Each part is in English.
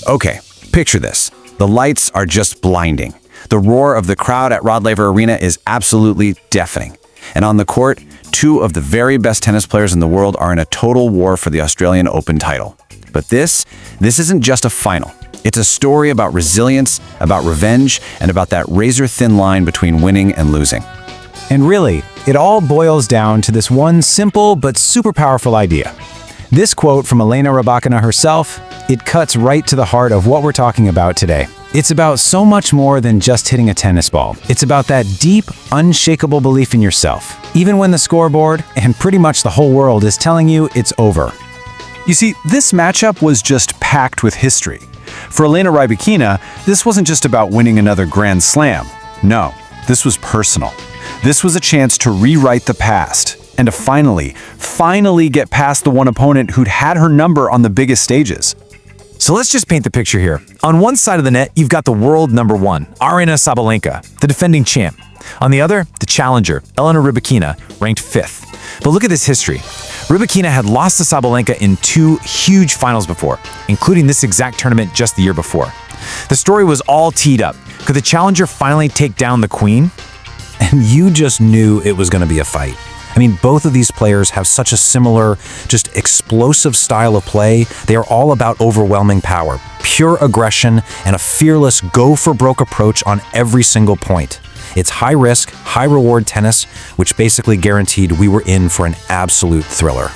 Okay, picture this. The lights are just blinding. The roar of the crowd at Rod Laver Arena is absolutely deafening. And on the court, two of the very best tennis players in the world are in a total war for the Australian Open title. But this isn't just a final. It's a story about resilience, about revenge, and about that razor-thin line between winning and losing. And really, it all boils down to this one simple but super powerful idea. This quote from Elena Rybakina herself, it cuts right to the heart of what we're talking about today. It's about so much more than just hitting a tennis ball. It's about that deep, unshakable belief in yourself, even when the scoreboard and pretty much the whole world is telling you it's over. You see, this matchup was just packed with history. For Elena Rybakina, this wasn't just about winning another Grand Slam. No, this was personal. This was a chance to rewrite the past and to finally get past the one opponent who'd had her number on the biggest stages. So let's just paint the picture here. On one side of the net, you've got the world number one, Aryna Sabalenka, the defending champ. On the other, the challenger, Elena Rybakina, ranked 5th. But look at this history. Rybakina had lost to Sabalenka in 2 huge finals before, including this exact tournament just the year before. The story was all teed up. Could the challenger finally take down the queen? And you just knew it was going to be a fight. I mean, both of these players have such a similar, just explosive style of play. They are all about overwhelming power, pure aggression, and a fearless go-for-broke approach on every single point. It's high-risk, high-reward tennis, which basically guaranteed we were in for an absolute thriller.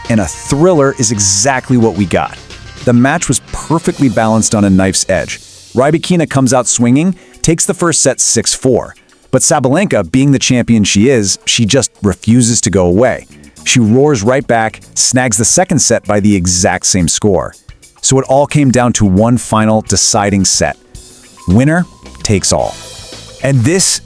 And a thriller is exactly what we got. The match was perfectly balanced on a knife's edge. Rybakina comes out swinging, takes the first set 6-4. But Sabalenka, being the champion she is, she just refuses to go away. She roars right back, snags the second set by the exact same score. So it all came down to one final deciding set. Winner takes all. And this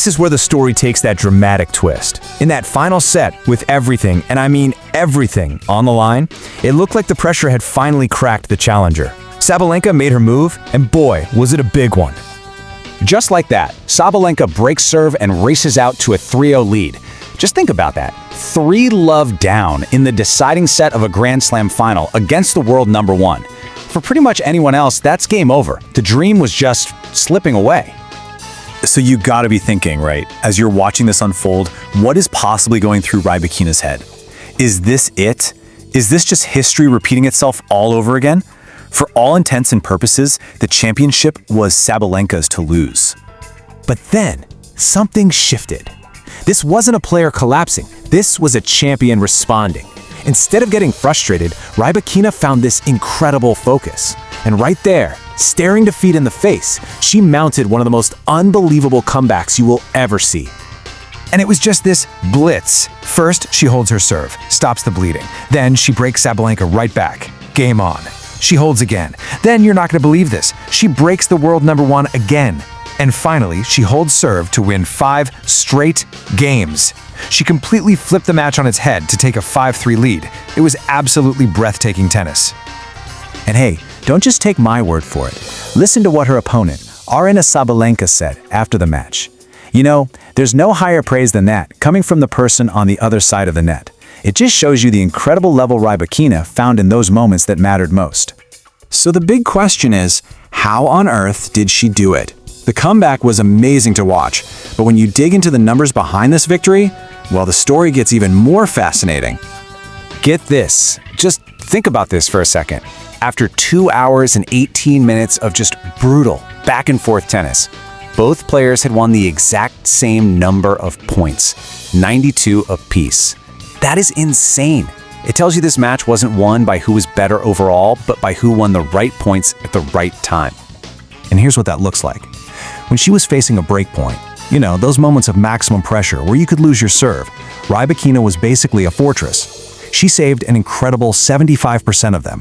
is where the story takes that dramatic twist. In that final set, with everything, and I mean everything, on the line, it looked like the pressure had finally cracked the challenger. Sabalenka made her move, and boy, was it a big one. Just like that, Sabalenka breaks serve and races out to a 3-0 lead. Just think about that. 3-love down in the deciding set of a Grand Slam final against the world number one. For pretty much anyone else, that's game over. The dream was just slipping away. So you gotta be thinking, right, as you're watching this unfold, what is possibly going through Rybakina's head? Is this it? Is this just history repeating itself all over again? For all intents and purposes, the championship was Sabalenka's to lose. But then, something shifted. This wasn't a player collapsing. This was a champion responding. Instead of getting frustrated, Rybakina found this incredible focus. And right there, staring defeat in the face, she mounted one of the most unbelievable comebacks you will ever see. And it was just this blitz. First, she holds her serve, stops the bleeding. Then she breaks Sabalenka right back. Game on. She holds again. Then you're not going to believe this. She breaks the world number one again. And finally, she holds serve to win 5 straight games. She completely flipped the match on its head to take a 5-3 lead. It was absolutely breathtaking tennis. And hey, don't just take my word for it. Listen to what her opponent, Aryna Sabalenka, said after the match. You know, there's no higher praise than that, coming from the person on the other side of the net. It just shows you the incredible level Rybakina found in those moments that mattered most. So the big question is, how on earth did she do it? The comeback was amazing to watch, but when you dig into the numbers behind this victory, well, the story gets even more fascinating. Get this. Just think about this for a second. After 2 hours and 18 minutes of just brutal back-and-forth tennis, both players had won the exact same number of points, 92 apiece. That is insane. It tells you this match wasn't won by who was better overall, but by who won the right points at the right time. And here's what that looks like. When she was facing a break point, you know, those moments of maximum pressure where you could lose your serve, Rybakina was basically a fortress. She saved an incredible 75% of them.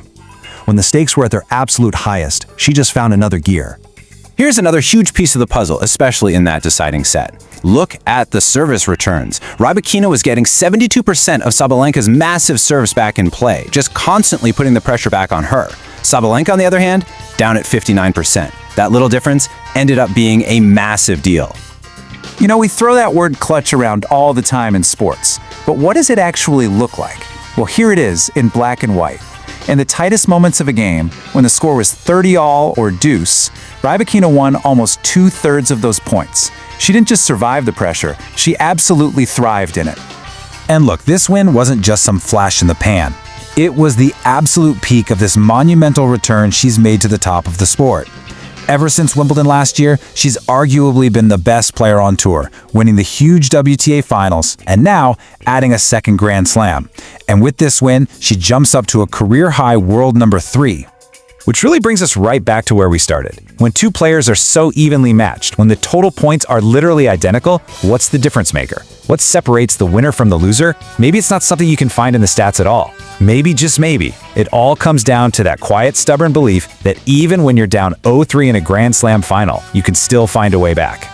When the stakes were at their absolute highest, she just found another gear. Here's another huge piece of the puzzle, especially in that deciding set. Look at the service returns. Rybakina was getting 72% of Sabalenka's massive serves back in play, just constantly putting the pressure back on her. Sabalenka, on the other hand, down at 59%. That little difference ended up being a massive deal. You know, we throw that word clutch around all the time in sports, but what does it actually look like? Well, here it is in black and white. In the tightest moments of a game, when the score was 30-all or deuce, Rybakina won almost 2/3 of those points. She didn't just survive the pressure, she absolutely thrived in it. And look, this win wasn't just some flash in the pan. It was the absolute peak of this monumental return she's made to the top of the sport. Ever since Wimbledon last year, she's arguably been the best player on tour, winning the huge WTA finals, and now adding a second Grand Slam. And with this win, she jumps up to a career-high world number 3. Which really brings us right back to where we started. When two players are so evenly matched, when the total points are literally identical, what's the difference maker? What separates the winner from the loser? Maybe it's not something you can find in the stats at all. Maybe, just maybe, it all comes down to that quiet, stubborn belief that even when you're down 0-3 in a Grand Slam final, you can still find a way back.